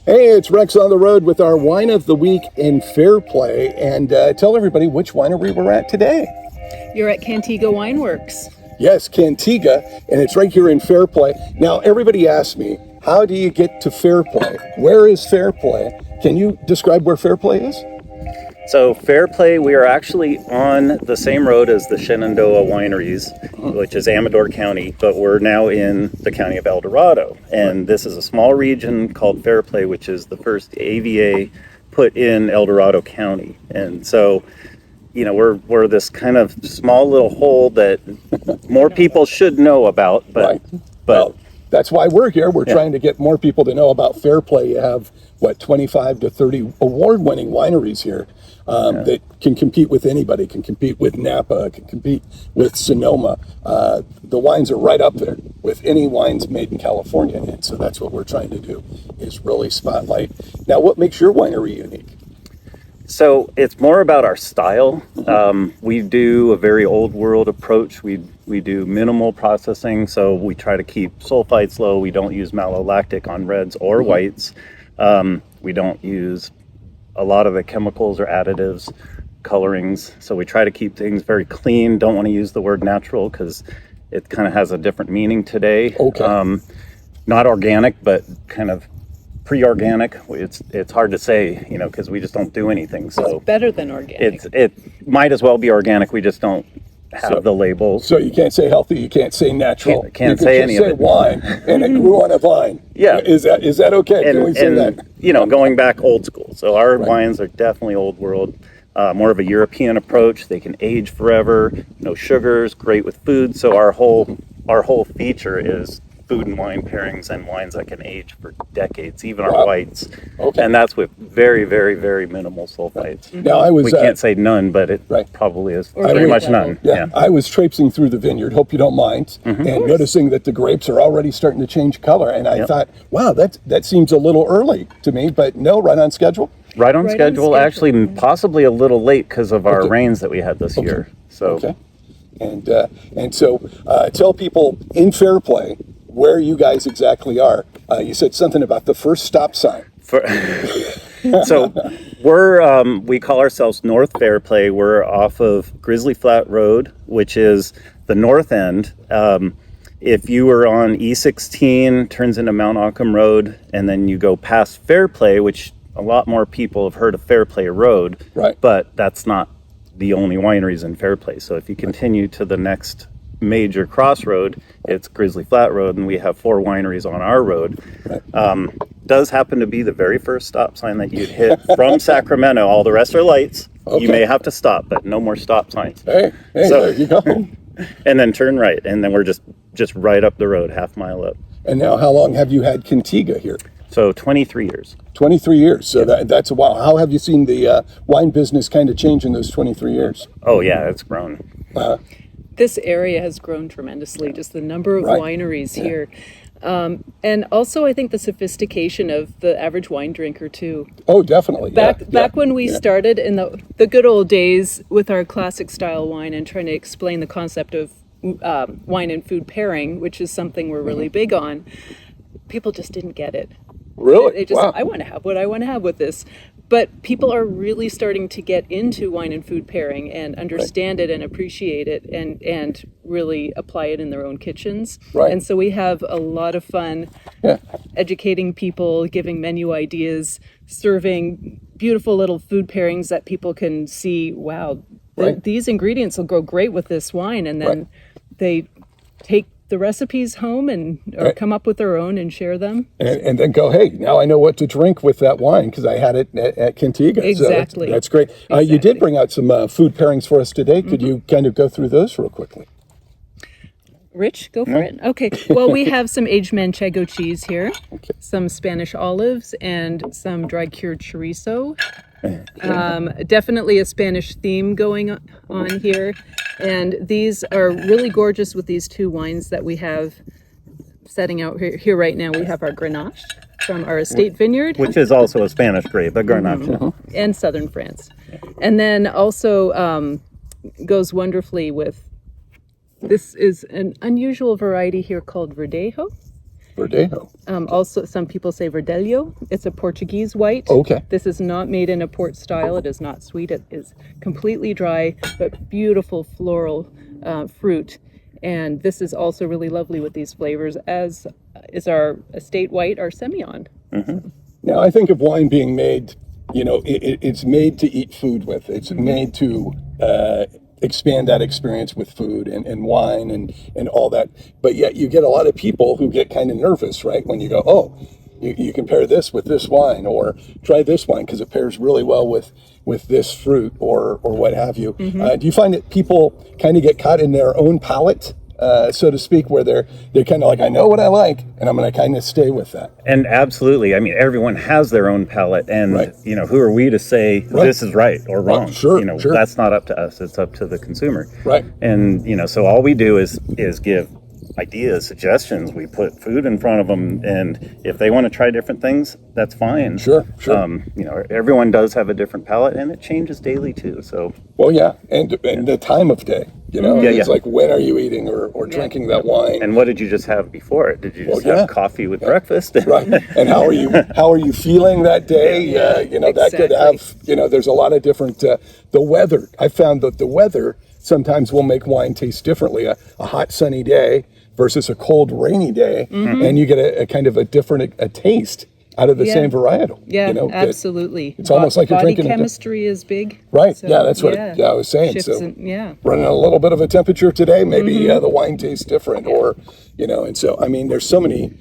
Hey, it's Rex on the road with our wine of the week in Fairplay, and tell everybody which winery we're at today. You're at Cantiga Wineworks. Yes, Cantiga, and it's right here in Fairplay. Now, everybody asks me, how do you get to Fairplay? Where is Fairplay? Can you describe where Fairplay is? So Fairplay, we are actually on the same road as the Shenandoah Wineries, which is Amador County, but we're now in the county of El Dorado. And this is a small region called Fairplay, which is the first AVA put in El Dorado County. And so, you know, we're this kind of small little hole that more people should know about, but Right. Well, that's why we're here. We're trying to get more people to know about Fairplay. You have, 25 to 30 award-winning wineries here that can compete with anybody, can compete with Napa, can compete with Sonoma. The wines are right up there with any wines made in California. And so that's what we're trying to do, is really spotlight. Now, what makes your winery unique? So it's more about our style. We do a very old world approach. We do minimal processing, so we try to keep sulfites low. We don't use malolactic on reds or whites. We don't use a lot of the chemicals or additives, colorings. So we try to keep things very clean. Don't want to use the word natural because it kind of has a different meaning today. Okay. Not organic, but kind of pre-organic. It's hard to say, you know, because we just don't do anything. So It's better than organic. it might as well be organic. We just don't have the labels. So you can't say healthy, you can't say natural. Can't you say can any just of say it. wine, and it grew on a vine. Yeah. Is that okay? Can we say that? You know, going back old school. So our wines are definitely old world. More of a European approach. They can age forever. No sugars. Great with food. So our whole feature is food and wine pairings and wines that can age for decades, even our whites. Okay. And that's with very, very, very minimal sulfites. Now, We can't say none, but it Right. probably is Or pretty very much level. none. Yeah, I was traipsing through the vineyard, hope you don't mind, and noticing that the grapes are already starting to change color. And I thought, wow, that seems a little early to me, but no, right on schedule. Right on Right on schedule. schedule. Actually, possibly a little late because of our rains that we had this year. So Okay. And so tell people in Fairplay where you guys exactly are. You said something about the first stop sign. So we call ourselves North Fairplay. We're off of Grizzly Flat Road, which is the north end. If you were on E16, turns into Mount Auckham Road, and then you go past Fairplay, which a lot more people have heard of Fairplay Road, Right. but that's not the only wineries in Fairplay. So if you continue to the next major crossroad, it's Grizzly Flat Road, and we have 4 wineries on our road. Does happen to be the very first stop sign that you'd hit from Sacramento. All the rest are lights. Okay. You may have to stop, but no more stop signs. Hey, So- there you go. And then turn right, and then we're just right up the road, half mile up. And now, how long have you had Cantiga here? So 23 years. 23 years. So that's a while. How have you seen the wine business kind of change in those 23 years? Oh yeah, it's grown. This area has grown tremendously, just the number of Right. wineries here. And also, I think the sophistication of the average wine drinker, too. Oh, definitely. Back when we started in the good old days with our classic style wine and trying to explain the concept of wine and food pairing, which is something we're really big on, people just didn't get it. Really? They just, Wow. I want to have what I want to have with this. But people are really starting to get into wine and food pairing and understand it and appreciate it and really apply it in their own kitchens. Right. And so we have a lot of fun educating people, giving menu ideas, serving beautiful little food pairings that people can see, wow, these ingredients will go great with this wine. And then they take the recipes home or come up with their own and share them. And then go, hey, now I know what to drink with that wine because I had it at Cantiga. Exactly. So that's great. You did bring out some food pairings for us today. Could you kind of go through those real quickly? Rich, go for it. Okay. Well, we have some aged manchego cheese here, some Spanish olives, and some dry cured chorizo. Definitely a Spanish theme going on here. And these are really gorgeous with these 2 wines that we have setting out here right now. We have our Grenache from our estate vineyard. Which is also a Spanish grape, a Grenache. And southern France. And then also goes wonderfully with, this is an unusual variety here called Verdejo. Verdejo. Also, some people say Verdelho. It's a Portuguese white. Okay. This is not made in a port style. It is not sweet. It is completely dry, but beautiful floral fruit. And this is also really lovely with these flavors, as is our estate white, our Semillon. Now, I think of wine being made, it's made to eat food with. It's made to expand that experience with food and wine and all that. But yet you get a lot of people who get kind of nervous, right? When you go, oh, you compare this with this wine, or try this wine because it pairs really well with this fruit or what have you. Do you find that people kind of get caught in their own palate, so to speak, where they're kind of like, I know what I like, and I'm going to kind of stay with that? And absolutely, I mean, everyone has their own palate, and Right. who are we to say this is right or wrong? Sure, sure. That's not up to us; it's up to the consumer. Right. And so all we do is give ideas, suggestions. We put food in front of them, and if they want to try different things, that's fine. Sure, sure. Everyone does have a different palate, and it changes daily too. So Well, yeah, and the time of day, Yeah, it's yeah. like, when are you eating or drinking that wine? and what did you just have before it? Did you just Well, yeah. have coffee with breakfast? Right. And how are you feeling that day? That could have, there's a lot of different, the weather. I found that the weather sometimes will make wine taste differently. A hot sunny day versus a cold rainy day, and you get a kind of a different a taste out of the Yeah. same varietal. Yeah, that absolutely. it's almost like you're body drinking chemistry is big. Right. So, Yeah, that's what I was saying. Shifts So in, running a little bit of a temperature today, maybe the wine tastes different, or and so I mean, there's so many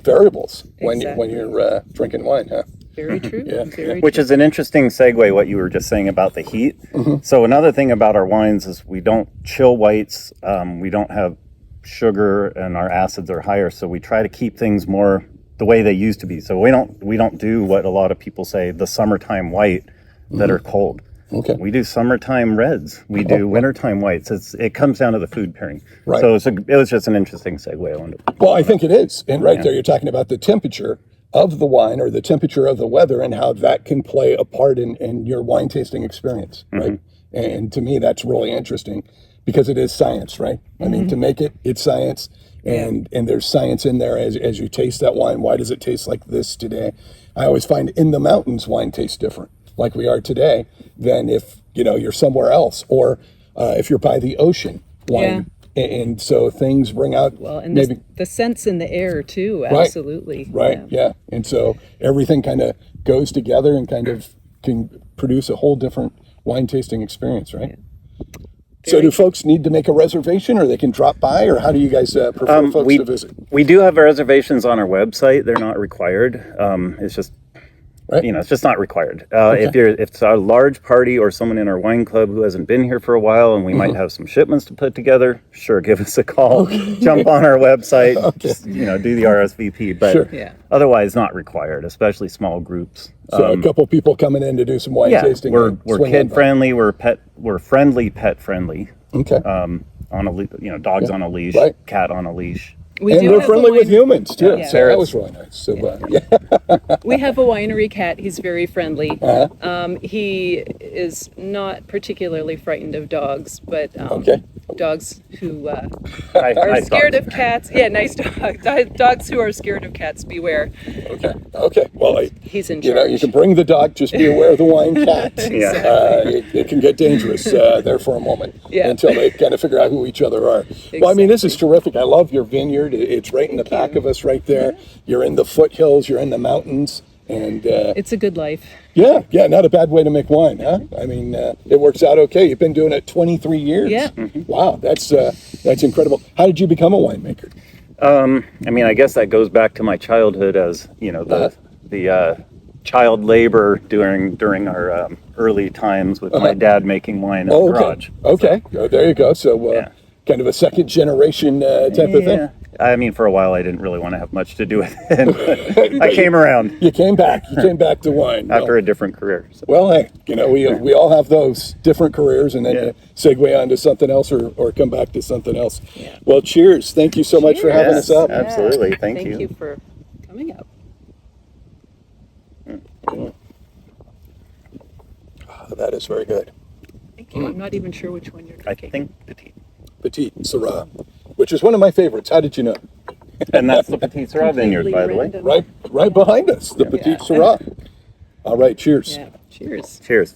variables when you're drinking wine, huh? Very true. Yeah. Very Which is an interesting segue, what you were just saying about the heat. So another thing about our wines is we don't chill whites. We don't have sugar, and our acids are higher. So we try to keep things more the way they used to be. So we don't do what a lot of people say, the summertime white that are cold. Okay. We do summertime reds. We do wintertime whites. It comes down to the food pairing. Right. So it was just an interesting segue. I wanted to Well, I think it is. And right there, you're talking about the temperature of the wine or the temperature of the weather and how that can play a part in your wine tasting experience, right? And to me, that's really interesting because it is science, right? I mean, to make it's science, and there's science in there as you taste that wine. Why does it taste like this today? I always find in the mountains, wine tastes different, like we are today, than if, you're somewhere else, or if you're by the ocean, wine. And so things bring out and maybe the scents in the air too. Absolutely. Right. Yeah. And so everything kind of goes together and kind of can produce a whole different wine tasting experience, right? So do folks need to make a reservation, or they can drop by, or how do you guys prefer folks to visit? We do have reservations on our website. They're not required. It's just, Right. it's just not required. If it's a large party or someone in our wine club who hasn't been here for a while, and we might have some shipments to put together, sure, give us a call. Jump on our website. Just, do the RSVP. But Sure. otherwise, not required, especially small groups. So a couple people coming in to do some wine tasting. we're and swing on kid by. friendly. We're friendly, pet friendly. Okay. On a dogs on a leash, Right. cat on a leash. We And do we're have a friendly with wine- humans too. Yeah. So that was really nice. So We have a winery cat. He's very friendly. Uh-huh. He is not particularly frightened of dogs, but Okay. dogs who are Nice scared dogs. of cats. Yeah, nice dog. Dogs who are scared of cats, beware. Okay. Well, He's in you charge. can bring the dog. Just be aware of the wine cat. Yeah. It can get dangerous there for a moment until they kind of figure out who each other are. Well, I mean, this is terrific. I love your vineyard. It's right in the back of us, right there. You're in the foothills. You're in the mountains, and It's a good life. yeah, not a bad way to make wine, huh? I mean, it works out okay. You've been doing it 23 years. Yeah. Wow, that's incredible. How did you become a winemaker? I mean, I guess that goes back to my childhood as, the child labor during our early times with my dad making wine in the Oh, garage. okay. Oh, there you go. So, kind of a second generation type of thing. Yeah. I mean, for a while, I didn't really want to have much to do with it. I came around You came back. You came back to wine. after a different career. So. Well, hey, we all have those different careers, and then you segue on to something else or come back to something else. Well, cheers. Thank you so much for having us up. Absolutely. Thank Thank you. you for coming up. That is very good. Thank you. I'm not even sure which one you're I drinking. think petite. Petite Syrah, which is one of my favorites. How did you know? And that's the Petite Sirah vineyard, by the way. Completely random. Right behind us, the Petite Sirah. All right, cheers. Yeah. Cheers. Cheers.